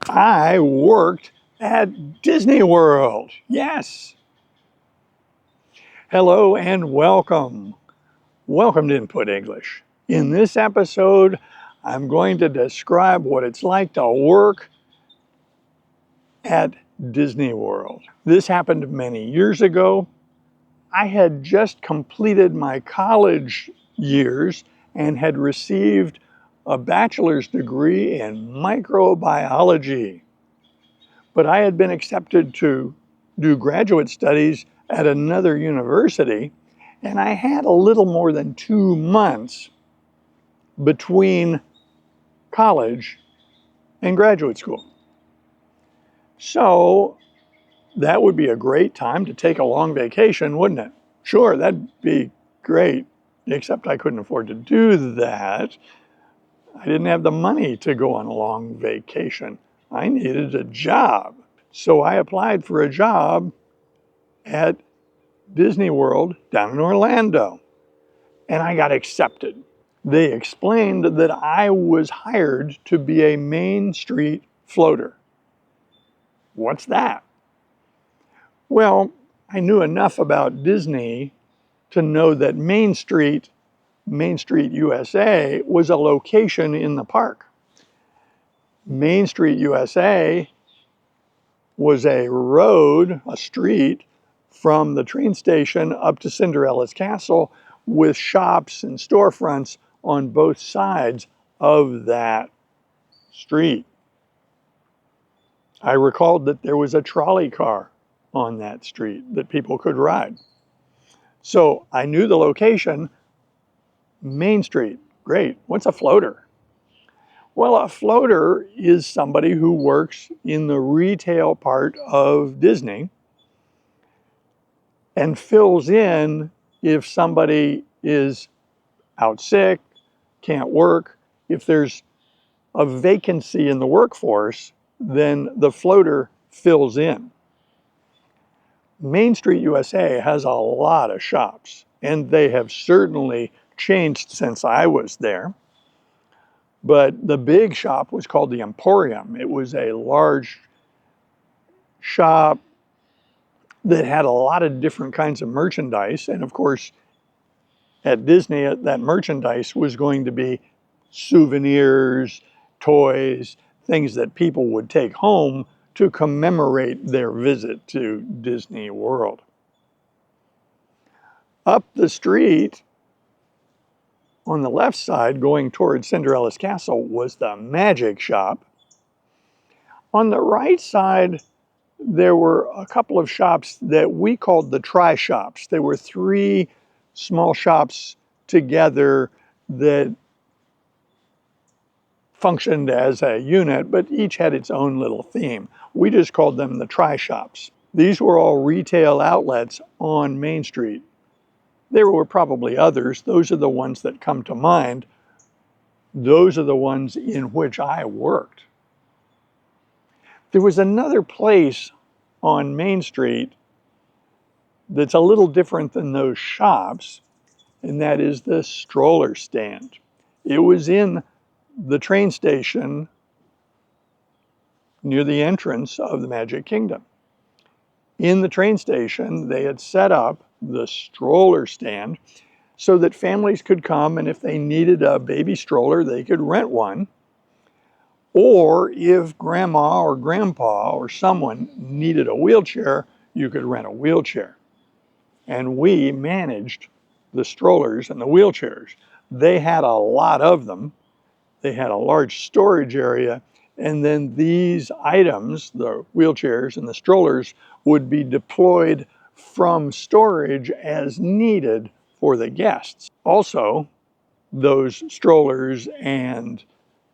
I worked at Disney World. Yes. Hello and welcome. Welcome to Input English. In this episode, I'm going to describe what it's like to work at Disney World. This happened many years ago. I had just completed my college years and had received a bachelor's degree in microbiology. But I had been accepted to do graduate studies at another university, and I had a little more than 2 months between college and graduate school. So that would be a great time to take a long vacation, wouldn't it? Sure, that'd be great, except I couldn't afford to do that. I didn't have the money to go on a long vacation. I needed a job. So I applied for a job at Disney World down in Orlando, and I got accepted. They explained that I was hired to be a Main Street floater. What's that? Well, I knew enough about Disney to know that Main Street USA, was a location in the park. Main Street USA was a road, a street, from the train station up to Cinderella's castle with shops and storefronts on both sides of that street. I recalled that there was a trolley car on that street that people could ride. So I knew the location, Main Street. Great. What's a floater? Well, a floater is somebody who works in the retail part of Disney and fills in if somebody is out sick, can't work. If there's a vacancy in the workforce, then the floater fills in. Main Street USA has a lot of shops, and they have certainly changed since I was there. But the big shop was called the Emporium. It was a large shop that had a lot of different kinds of merchandise. And of course, at Disney, that merchandise was going to be souvenirs, toys, things that people would take home to commemorate their visit to Disney World. Up the street, on the left side, going towards Cinderella's castle, was the magic shop. On the right side, there were a couple of shops that we called the tri-shops. There were 3 small shops together that functioned as a unit, but each had its own little theme. We just called them the tri-shops. These were all retail outlets on Main Street. There were probably others. Those are the ones that come to mind. Those are the ones in which I worked. There was another place on Main Street that's a little different than those shops, and that is the stroller stand. It was in the train station near the entrance of the Magic Kingdom. In the train station, they had set up the stroller stand so that families could come, and if they needed a baby stroller, they could rent one. Or if grandma or grandpa or someone needed a wheelchair, you could rent a wheelchair. And we managed the strollers and the wheelchairs. They had a lot of them. They had a large storage area, and then these items, the wheelchairs and the strollers, would be deployed from storage as needed for the guests. Also, those strollers and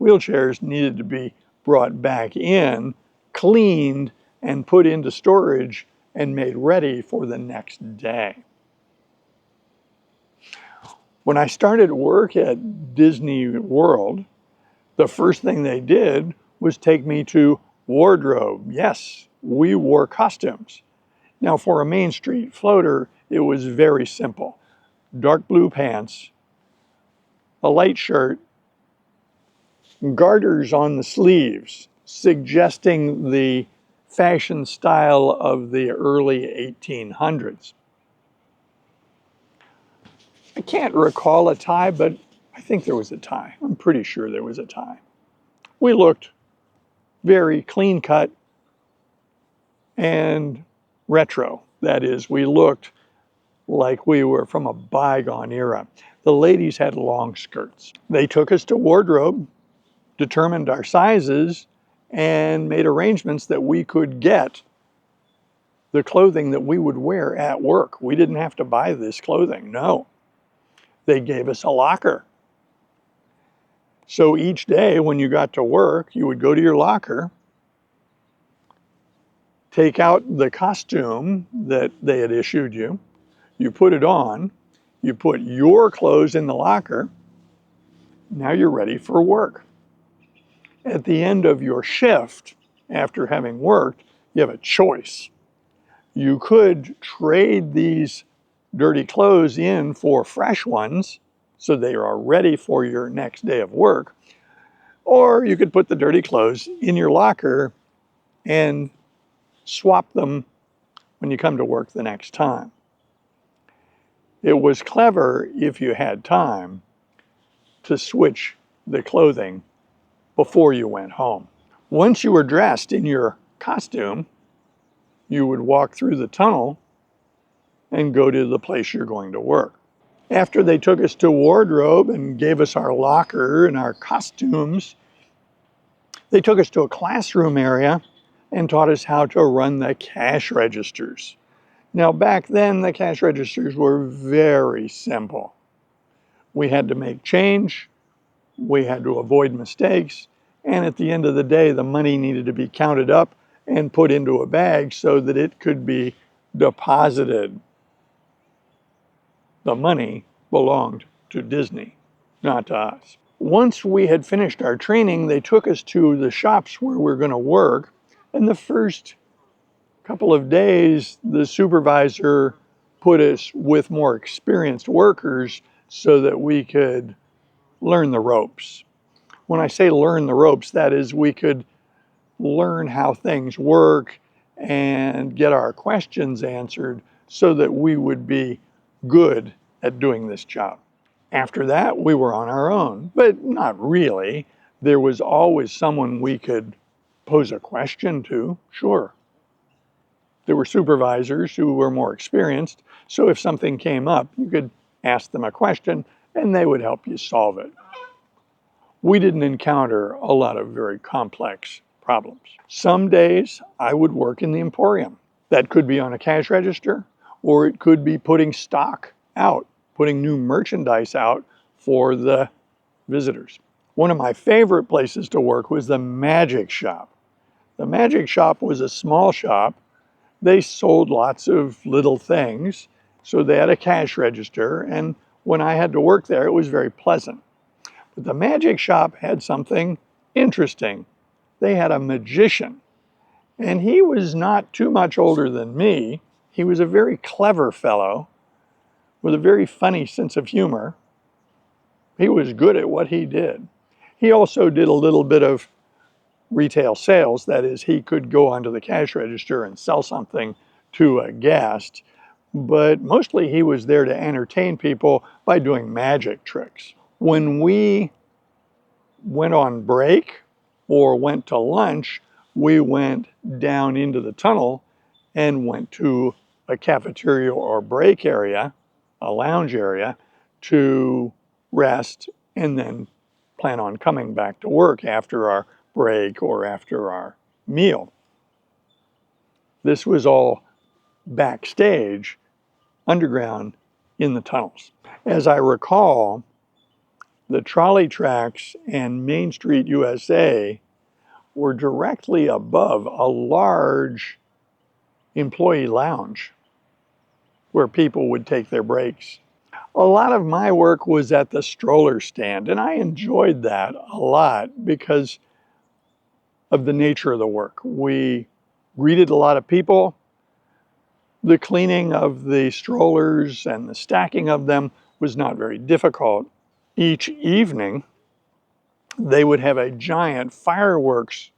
wheelchairs needed to be brought back in, cleaned, and put into storage and made ready for the next day. When I started work at Disney World, the first thing they did was take me to wardrobe. Yes, we wore costumes. Now, for a Main Street floater, it was very simple. Dark blue pants, a light shirt, garters on the sleeves suggesting the fashion style of the early 1800s. I can't recall a tie, but I think there was a tie. I'm pretty sure there was a tie. We looked very clean cut and retro. That is, we looked like we were from a bygone era. The ladies had long skirts. They took us to wardrobe, determined our sizes, and made arrangements that we could get the clothing that we would wear at work. We didn't have to buy this clothing, no. They gave us a locker. So each day when you got to work, you would go to your locker, take out the costume that they had issued you, you put it on, you put your clothes in the locker, now you're ready for work. At the end of your shift, after having worked, you have a choice. You could trade these dirty clothes in for fresh ones so they are ready for your next day of work, or you could put the dirty clothes in your locker and swap them when you come to work the next time. It was clever if you had time to switch the clothing before you went home. Once you were dressed in your costume, you would walk through the tunnel and go to the place you're going to work. After they took us to wardrobe and gave us our locker and our costumes, they took us to a classroom area and taught us how to run the cash registers. Now, back then, the cash registers were very simple. We had to make change, we had to avoid mistakes, and at the end of the day, the money needed to be counted up and put into a bag so that it could be deposited. The money belonged to Disney, not to us. Once we had finished our training, they took us to the shops where we're going to work, and the first couple of days, the supervisor put us with more experienced workers so that we could learn the ropes. When I say learn the ropes, that is, we could learn how things work and get our questions answered so that we would be good at doing this job. After that, we were on our own, but not really. There was always someone we could pose a question to, sure. There were supervisors who were more experienced, so if something came up, you could ask them a question and they would help you solve it. We didn't encounter a lot of very complex problems. Some days I would work in the emporium. That could be on a cash register, or it could be putting stock out, putting new merchandise out for the visitors. One of my favorite places to work was the magic shop. The magic shop was a small shop. They sold lots of little things, so they had a cash register, and when I had to work there, it was very pleasant. But the magic shop had something interesting. They had a magician, and he was not too much older than me. He was a very clever fellow with a very funny sense of humor. He was good at what he did. He also did a little bit of retail sales. That is, he could go onto the cash register and sell something to a guest, but mostly he was there to entertain people by doing magic tricks. When we went on break or went to lunch, we went down into the tunnel and went to a cafeteria or break area, a lounge area, to rest and then plan on coming back to work after our break or after our meal. This was all backstage, underground in the tunnels. As I recall, the trolley tracks and Main Street USA were directly above a large employee lounge where people would take their breaks. A lot of my work was at the stroller stand, and I enjoyed that a lot because of the nature of the work. We greeted a lot of people. The cleaning of the strollers and the stacking of them was not very difficult. Each evening, they would have a giant fireworks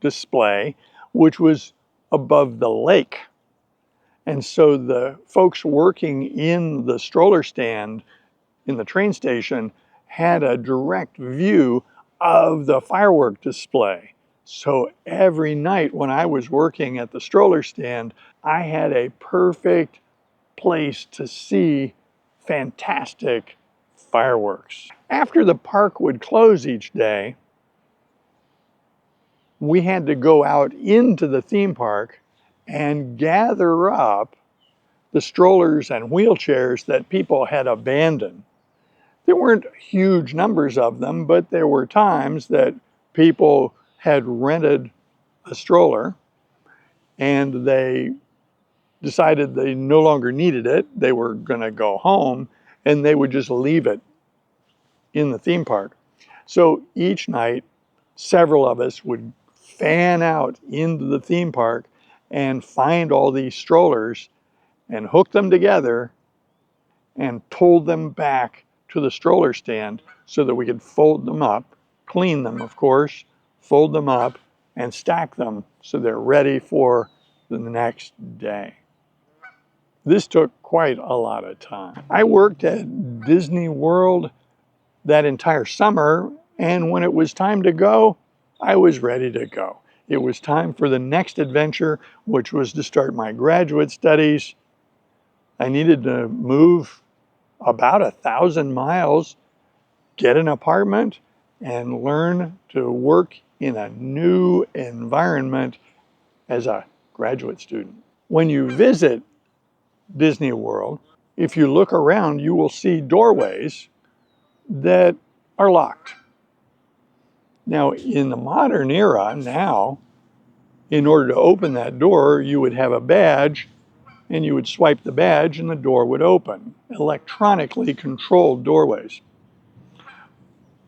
display, which was above the lake. And so the folks working in the stroller stand in the train station had a direct view of the firework display. So every night when I was working at the stroller stand, I had a perfect place to see fantastic fireworks. After the park would close each day, we had to go out into the theme park and gather up the strollers and wheelchairs that people had abandoned. There weren't huge numbers of them, but there were times that people had rented a stroller and they decided they no longer needed it. They were going to go home and they would just leave it in the theme park. So each night, several of us would fan out into the theme park and find all these strollers and hook them together and told them back to the stroller stand so that we could fold them up, clean them, of course, fold them up, and stack them so they're ready for the next day. This took quite a lot of time. I worked at Disney World that entire summer, and when it was time to go, I was ready to go. It was time for the next adventure, which was to start my graduate studies. I needed to move about 1,000 miles, get an apartment, and learn to work in a new environment as a graduate student. When you visit Disney World, if you look around, you will see doorways that are locked. Now, in the modern era now, in order to open that door, you would have a badge and you would swipe the badge and the door would open. Electronically controlled doorways.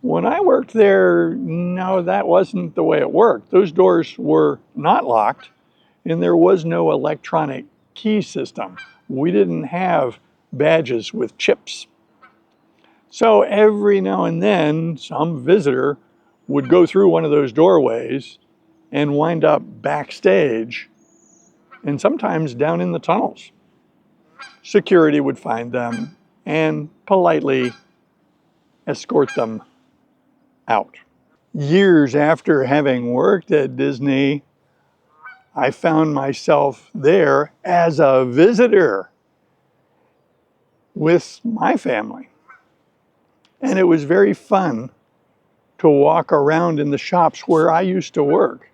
When I worked there, no, that wasn't the way it worked. Those doors were not locked and there was no electronic key system. We didn't have badges with chips. So every now and then, some visitor would go through one of those doorways and wind up backstage and sometimes down in the tunnels. Security would find them and politely escort them out. Years after having worked at Disney, I found myself there as a visitor with my family. And it was very fun to walk around in the shops where I used to work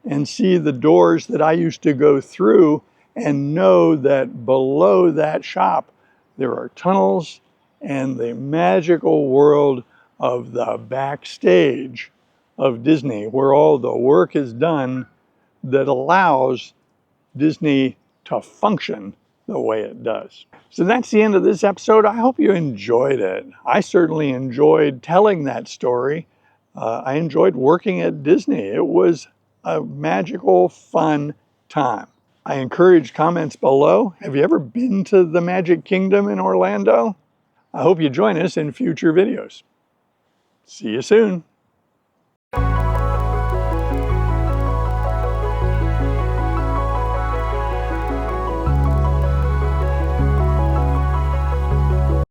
and see the doors that I used to go through and know that below that shop there are tunnels and the magical world of the backstage of Disney, where all the work is done that allows Disney to function the way it does. So that's the end of this episode. I hope you enjoyed it. I certainly enjoyed telling that story. I enjoyed working at Disney. It was a magical, fun time. I encourage comments below. Have you ever been to the Magic Kingdom in Orlando? I hope you join us in future videos. See you soon.